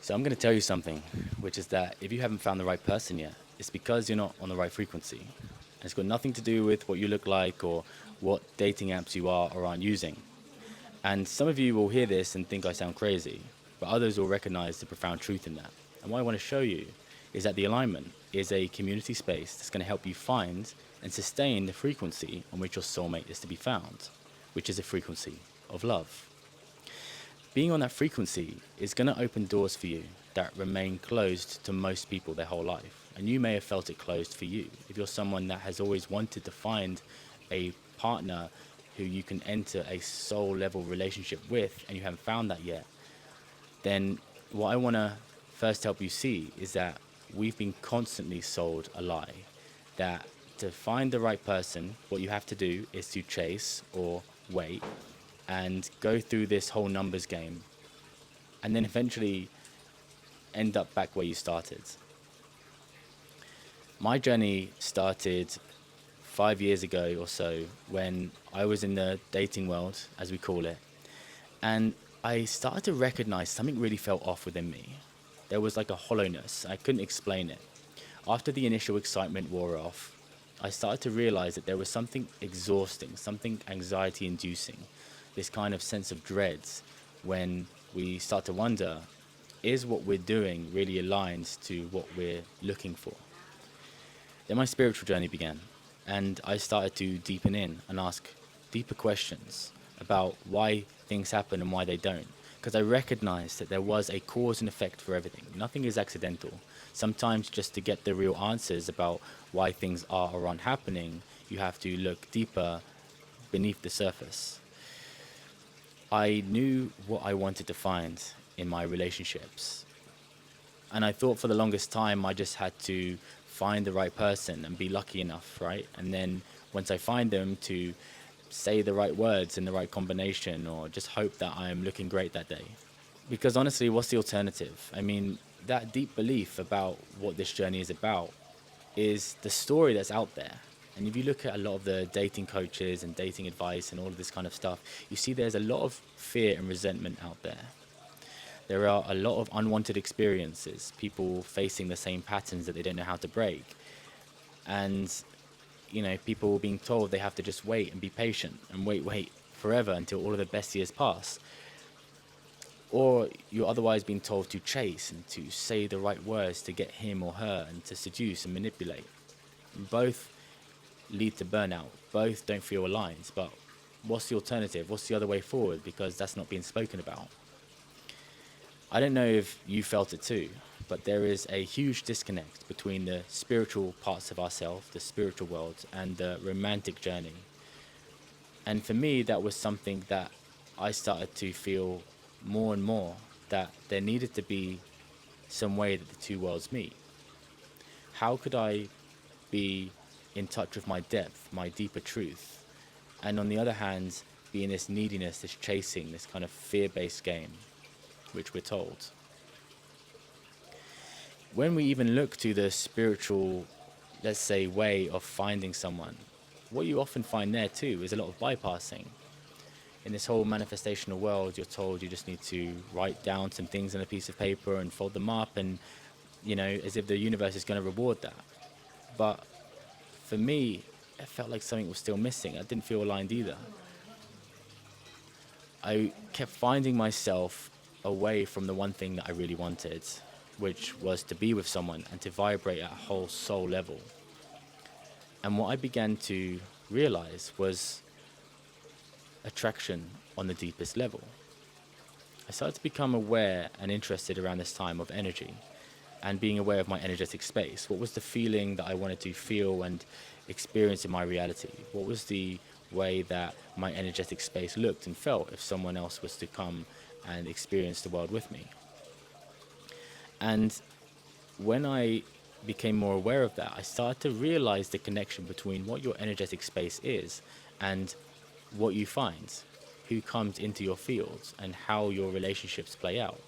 So I'm going to tell you something, which is that if you haven't found the right person yet, it's because you're not on the right frequency. And it's got nothing to do with what you look like or what dating apps you are or aren't using. And some of you will hear this and think I sound crazy, but others will recognize the profound truth in that. And what I want to show you is that the alignment is a community space that's going to help you find and sustain the frequency on which your soulmate is to be found, which is a frequency of love. Being on that frequency is going to open doors for you that remain closed to most people their whole life. And you may have felt it closed for you. If you're someone that has always wanted to find a partner who you can enter a soul level relationship with and you haven't found that yet, then what I want to first help you see is that we've been constantly sold a lie. That to find the right person, what you have to do is to chase or wait and go through this whole numbers game and then eventually end up back where you started. My journey started 5 years ago or so when I was in the dating world, as we call it, and I started to recognize something really felt off within me. There was like a hollowness. I couldn't explain it. After the initial excitement wore off, I started to realize that there was something exhausting, something anxiety inducing, this kind of sense of dreads when we start to wonder, is what we're doing really aligned to what we're looking for? Then my spiritual journey began, and I started to deepen in and ask deeper questions about why things happen and why they don't. Because I recognized that there was a cause and effect for everything. Nothing is accidental. Sometimes just to get the real answers about why things are or aren't happening, you have to look deeper beneath the surface. I knew what I wanted to find in my relationships. And I thought for the longest time I just had to find the right person and be lucky enough, right? And then once I find them, to say the right words in the right combination or just hope that I'm looking great that day. Because honestly, what's the alternative? I mean, that deep belief about what this journey is about is the story that's out there. And if you look at a lot of the dating coaches and dating advice and all of this kind of stuff, you see there's a lot of fear and resentment out there. There are a lot of unwanted experiences, people facing the same patterns that they don't know how to break. And, you know, people being told they have to just wait and be patient and wait forever until all of the best years pass. Or you're otherwise being told to chase and to say the right words to get him or her and to seduce and manipulate. Both lead to burnout. Both don't feel aligned. But what's the alternative? What's the other way forward? Because that's not being spoken about. I don't know if you felt it too, but there is a huge disconnect between the spiritual parts of ourselves, the spiritual world, and the romantic journey. And for me, that was something that I started to feel more and more, that there needed to be some way that the two worlds meet. How could I be in touch with my depth, my deeper truth, and on the other hand, be in this neediness, this chasing, this kind of fear-based game, which we're told? When we even look to the spiritual, let's say, way of finding someone, what you often find there too is a lot of bypassing. In this whole manifestational world, you're told you just need to write down some things on a piece of paper and fold them up, and, you know, as if the universe is going to reward that. But for me, it felt like something was still missing. I didn't feel aligned either. I kept finding myself away from the one thing that I really wanted, which was to be with someone and to vibrate at a whole soul level. And what I began to realize was attraction on the deepest level. I started to become aware and interested around this time of energy and being aware of my energetic space. What was the feeling that I wanted to feel and experience in my reality? What was the way that my energetic space looked and felt if someone else was to come and experience the world with me? And when I became more aware of that, I started to realize the connection between what your energetic space is and what you find, who comes into your field, and how your relationships play out.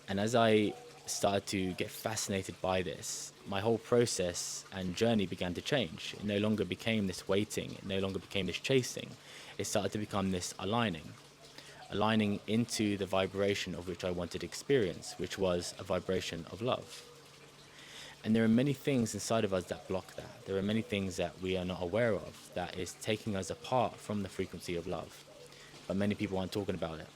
And as I started to get fascinated by this, my whole process and journey began to change. It no longer became this waiting, it no longer became this chasing. It started to become this aligning. aligning into the vibration of which I wanted to experience, which was a vibration of love. And there are many things inside of us that block that. There are many things that we are not aware of that is taking us apart from the frequency of love. But many people aren't talking about it.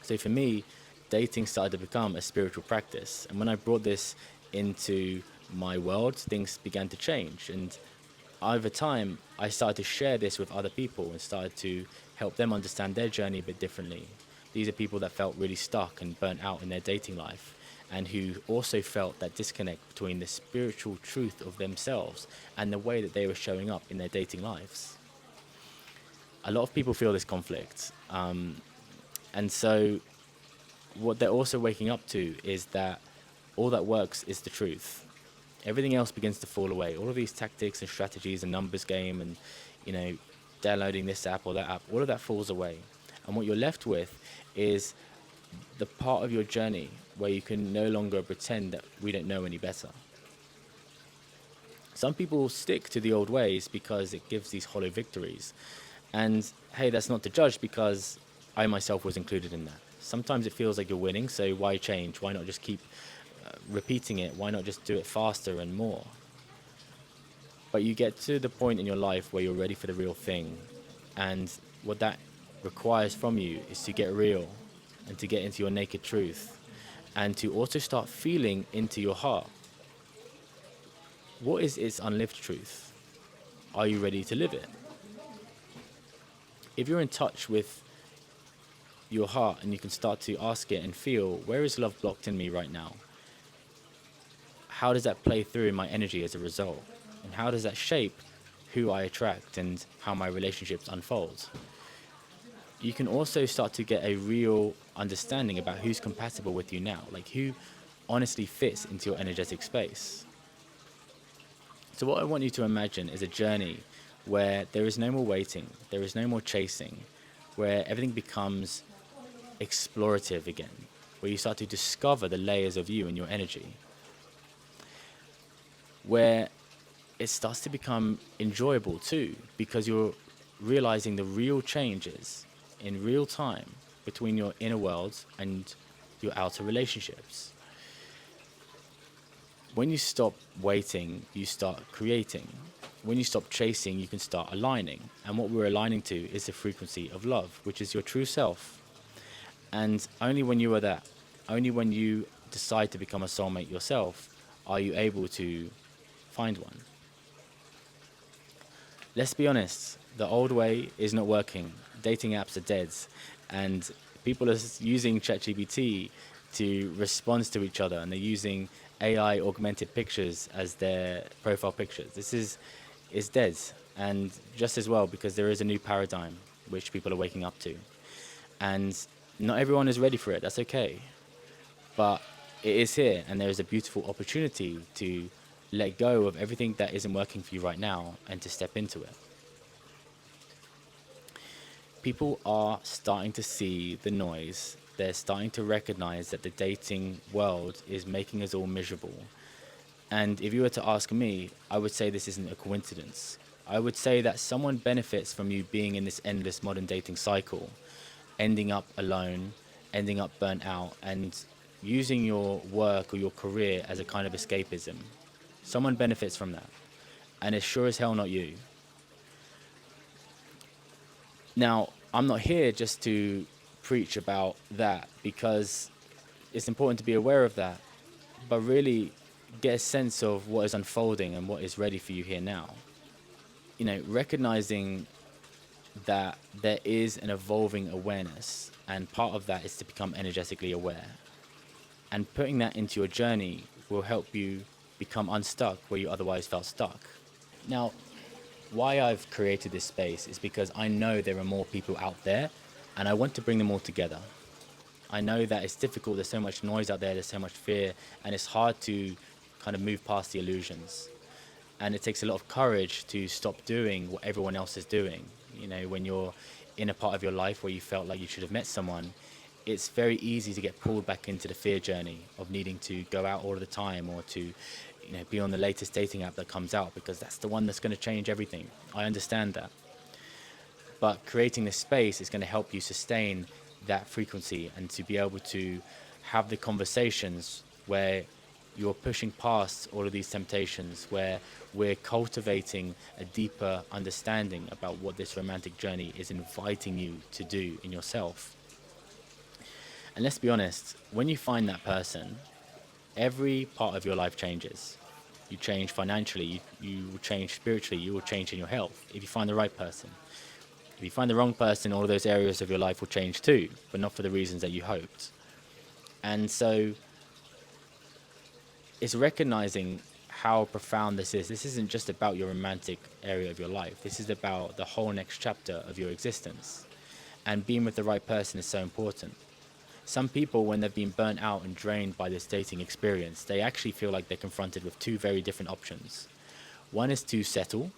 So for me, dating started to become a spiritual practice. And when I brought this into my world, things began to change. And over time, I started to share this with other people and started to help them understand their journey a bit differently. These are people that felt really stuck and burnt out in their dating life, and who also felt that disconnect between the spiritual truth of themselves and the way that they were showing up in their dating lives. A lot of people feel this conflict. And so what they're also waking up to is that all that works is the truth. Everything else begins to fall away. All of these tactics and strategies and numbers game and, downloading this app or that app, all of that falls away. And what you're left with is the part of your journey where you can no longer pretend that we don't know any better. Some people stick to the old ways because it gives these hollow victories. And hey, that's not to judge, because I myself was included in that. Sometimes it feels like you're winning, so why change? Why not just keep repeating it? Why not just do it faster and more? But you get to the point in your life where you're ready for the real thing. And what that requires from you is to get real and to get into your naked truth and to also start feeling into your heart. What is its unlived truth? Are you ready to live it? If you're in touch with your heart and you can start to ask it and feel, where is love blocked in me right now? How does that play through in my energy as a result? And how does that shape who I attract and how my relationships unfold? You can also start to get a real understanding about who's compatible with you now, like who honestly fits into your energetic space. So what I want you to imagine is a journey where there is no more waiting, there is no more chasing, where everything becomes explorative again, where you start to discover the layers of you and your energy, where it starts to become enjoyable too, because you're realizing the real changes in real time between your inner world and your outer relationships. When you stop waiting, you start creating. When you stop chasing, you can start aligning. And what we're aligning to is the frequency of love, which is your true self. And only when you are that, only when you decide to become a soulmate yourself, are you able to find one. Let's be honest, the old way is not working. Dating apps are dead, and people are using ChatGPT to respond to each other, and they're using AI augmented pictures as their profile pictures. This is dead, and just as well, because there is a new paradigm which people are waking up to. And not everyone is ready for it, that's okay. But it is here, and there is a beautiful opportunity to let go of everything that isn't working for you right now and to step into it. People are starting to see the noise. They're starting to recognize that the dating world is making us all miserable. And if you were to ask me, I would say this isn't a coincidence. I would say that someone benefits from you being in this endless modern dating cycle, ending up alone, ending up burnt out, and using your work or your career as a kind of escapism. Someone benefits from that, and it's sure as hell not you. Now, I'm not here just to preach about that, because it's important to be aware of that, but really get a sense of what is unfolding and what is ready for you here now. Recognizing that there is an evolving awareness, and part of that is to become energetically aware. And putting that into your journey will help you become unstuck where you otherwise felt stuck. Now, why I've created this space is because I know there are more people out there, and I want to bring them all together. I know that it's difficult, there's so much noise out there, there's so much fear, and it's hard to kind of move past the illusions. And it takes a lot of courage to stop doing what everyone else is doing. When you're in a part of your life where you felt like you should have met someone, it's very easy to get pulled back into the fear journey of needing to go out all the time, or to be on the latest dating app that comes out, because that's the one that's going to change everything. I understand that. But creating this space is going to help you sustain that frequency and to be able to have the conversations where you're pushing past all of these temptations, where we're cultivating a deeper understanding about what this romantic journey is inviting you to do in yourself. And let's be honest, when you find that person, every part of your life changes. You change financially, you will change spiritually, you will change in your health if you find the right person. If you find the wrong person, all of those areas of your life will change too, but not for the reasons that you hoped. And so it's recognizing how profound this is. This isn't just about your romantic area of your life. This is about the whole next chapter of your existence. And being with the right person is so important. Some people, when they've been burnt out and drained by this dating experience, they actually feel like they're confronted with two very different options. One is to settle,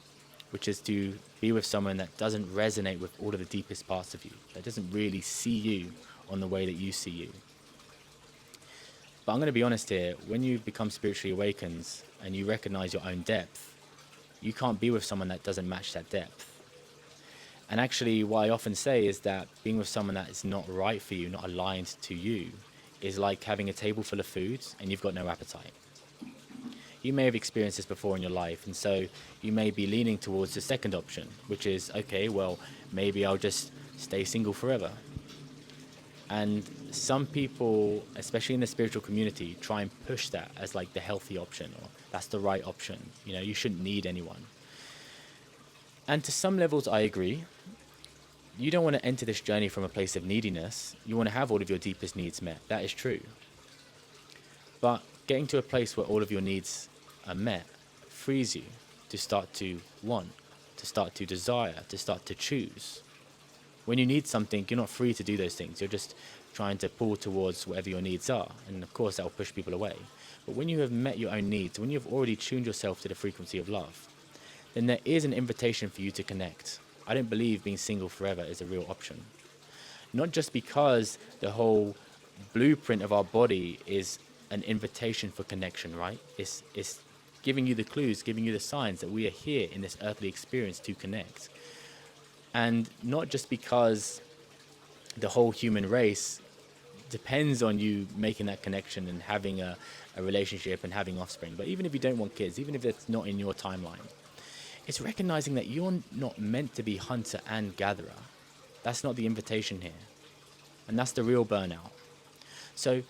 which is to be with someone that doesn't resonate with all of the deepest parts of you, that doesn't really see you on the way that you see you. But I'm going to be honest here, when you become spiritually awakened and you recognize your own depth, you can't be with someone that doesn't match that depth. And actually, what I often say is that being with someone that is not right for you, not aligned to you, is like having a table full of food and you've got no appetite. You may have experienced this before in your life, and so you may be leaning towards the second option, which is, okay, well, maybe I'll just stay single forever. And some people, especially in the spiritual community, try and push that as like the healthy option, or that's the right option. You know, you shouldn't need anyone. And to some levels, I agree. You don't want to enter this journey from a place of neediness. You want to have all of your deepest needs met. That is true. But getting to a place where all of your needs are met frees you to start to want, to start to desire, to start to choose. When you need something, you're not free to do those things. You're just trying to pull towards whatever your needs are. And of course, that will push people away. But when you have met your own needs, when you've already tuned yourself to the frequency of love, then there is an invitation for you to connect. I don't believe being single forever is a real option. Not just because the whole blueprint of our body is an invitation for connection, right? It's giving you the clues, giving you the signs that we are here in this earthly experience to connect. And not just because the whole human race depends on you making that connection and having a relationship and having offspring. But even if you don't want kids, even if it's not in your timeline, it's recognizing that you're not meant to be hunter and gatherer. That's not the invitation here. And that's the real burnout. So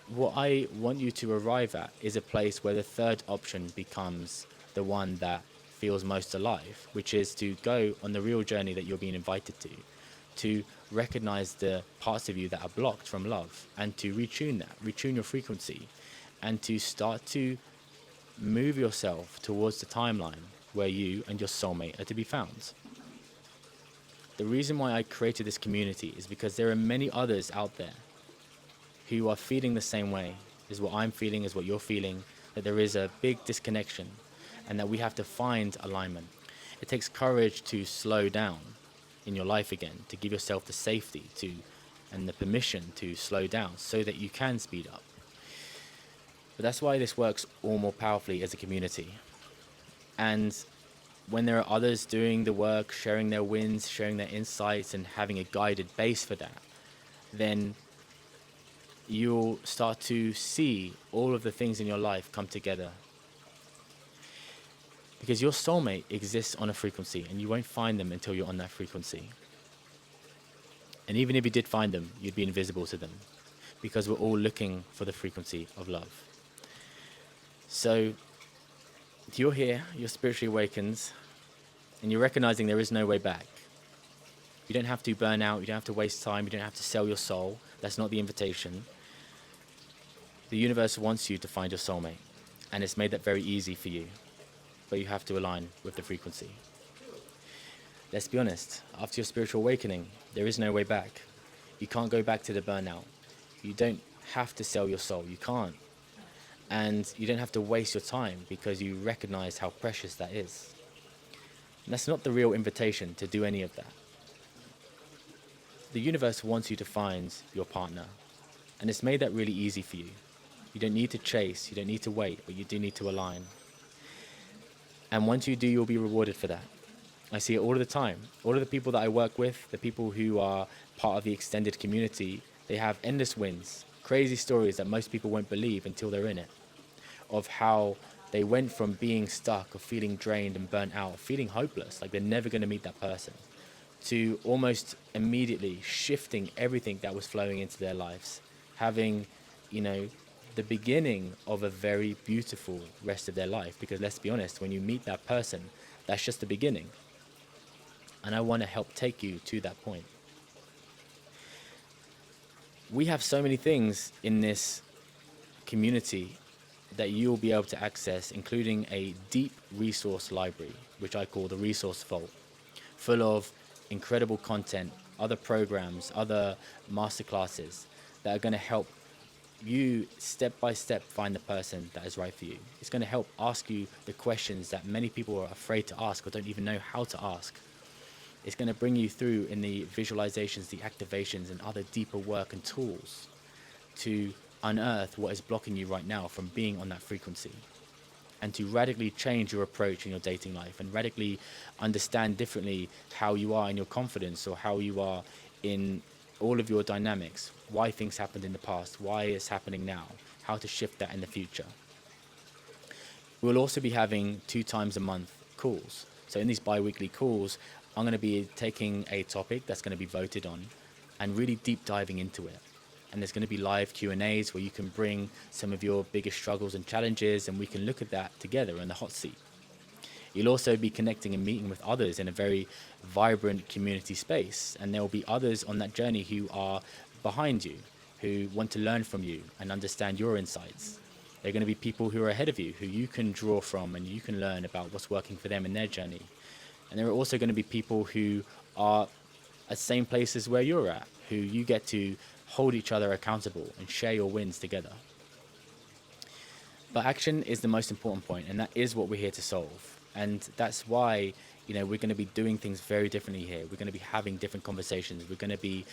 what I want you to arrive at is a place where the third option becomes the one that feels most alive, which is to go on the real journey that you're being invited to recognize the parts of you that are blocked from love, and to retune your frequency, and to start to move yourself towards the timeline where you and your soulmate are to be found. The reason why I created this community is because there are many others out there who are feeling the same way as what I'm feeling, as what you're feeling, that there is a big disconnection and that we have to find alignment. It takes courage to slow down in your life again, to give yourself the safety to and the permission to slow down so that you can speed up. But that's why this works all more powerfully as a community. And when there are others doing the work, sharing their wins, sharing their insights, and having a guided base for that, then you'll start to see all of the things in your life come together. Because your soulmate exists on a frequency, and you won't find them until you're on that frequency. And even if you did find them, you'd be invisible to them, because we're all looking for the frequency of love. So you're here, you're spiritually awakened, and you're recognizing there is no way back. You don't have to burn out, you don't have to waste time, you don't have to sell your soul. That's not the invitation. The universe wants you to find your soulmate, and it's made that very easy for you, but you have to align with the frequency. Let's be honest, after your spiritual awakening, there is no way back. You can't go back to the burnout. You don't have to sell your soul, you can't. And you don't have to waste your time because you recognize how precious that is. And that's not the real invitation to do any of that. The universe wants you to find your partner, and it's made that really easy for you. You don't need to chase, you don't need to wait, but you do need to align. And once you do, you'll be rewarded for that. I see it all of the time. All of the people that I work with, the people who are part of the extended community, they have endless wins, crazy stories that most people won't believe until they're in it, of how they went from being stuck, of feeling drained and burnt out, feeling hopeless, like they're never going to meet that person, to almost immediately shifting everything that was flowing into their lives, having, you know, the beginning of a very beautiful rest of their life. Because let's be honest, when you meet that person, that's just the beginning. And I want to help take you to that point. We have so many things in this community that you'll be able to access, including a deep resource library, which I call the Resource Vault, full of incredible content, other programs, other masterclasses that are going to help you step by step find the person that is right for you. It's going to help ask you the questions that many people are afraid to ask or don't even know how to ask. It's going to bring you through in the visualizations, the activations, and other deeper work and tools to unearth what is blocking you right now from being on that frequency, and to radically change your approach in your dating life and radically understand differently how you are in your confidence, or how you are in all of your dynamics, why things happened in the past, why it's happening now, how to shift that in the future. We'll also be having 2 times a month calls. So in these bi-weekly calls, I'm going to be taking a topic that's going to be voted on and really deep diving into it. And there's going to be live Q&As where you can bring some of your biggest struggles and challenges, and we can look at that together in the hot seat. You'll also be connecting and meeting with others in a very vibrant community space, and there will be others on that journey who are behind you, who want to learn from you and understand your insights. There are going to be people who are ahead of you, who you can draw from and you can learn about what's working for them in their journey. And there are also going to be people who are at the same places where you're at, who you get to hold each other accountable and share your wins together. But action is the most important point, and that is what we're here to solve. And that's why, we're going to be doing things very differently here. We're going to be having different conversations. We're going to be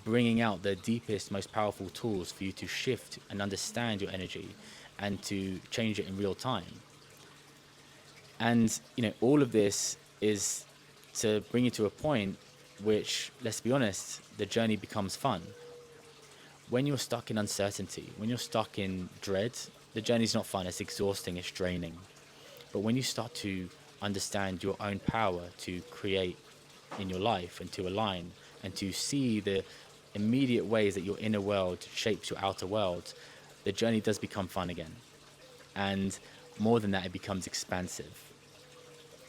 bringing out the deepest, most powerful tools for you to shift and understand your energy and to change it in real time. And, all of this is to bring you to a point which, let's be honest, the journey becomes fun. When you're stuck in uncertainty, when you're stuck in dread, the journey's not fun. It's exhausting, it's draining. But when you start to understand your own power to create in your life and to align and to see the immediate ways that your inner world shapes your outer world, the journey does become fun again. And more than that, it becomes expansive.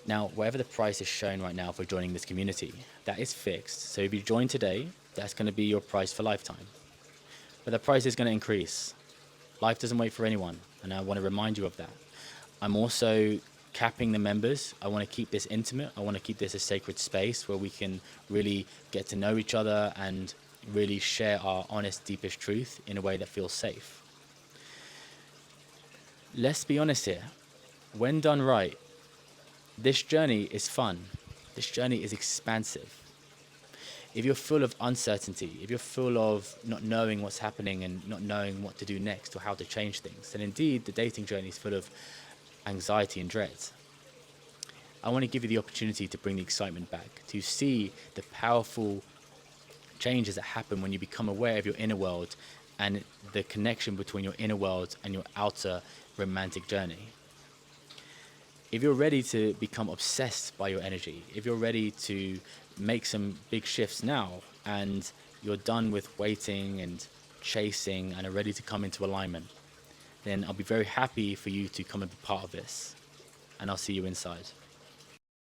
Now, whatever the price is shown right now for joining this community, that is fixed. So if you join today, that's going to be your price for lifetime. But the price is going to increase. Life doesn't wait for anyone, and I want to remind you of that. I'm also capping the members. I want to keep this intimate. I want to keep this a sacred space where we can really get to know each other and really share our honest, deepest truth in a way that feels safe. Let's be honest here. When done right, this journey is fun. This journey is expansive. If you're full of uncertainty, if you're full of not knowing what's happening and not knowing what to do next or how to change things, then indeed the dating journey is full of anxiety and dread. I want to give you the opportunity to bring the excitement back, to see the powerful changes that happen when you become aware of your inner world and the connection between your inner world and your outer romantic journey. If you're ready to become obsessed by your energy, if you're ready to make some big shifts now and you're done with waiting and chasing and are ready to come into alignment, then I'll be very happy for you to come and be part of this. And I'll see you inside.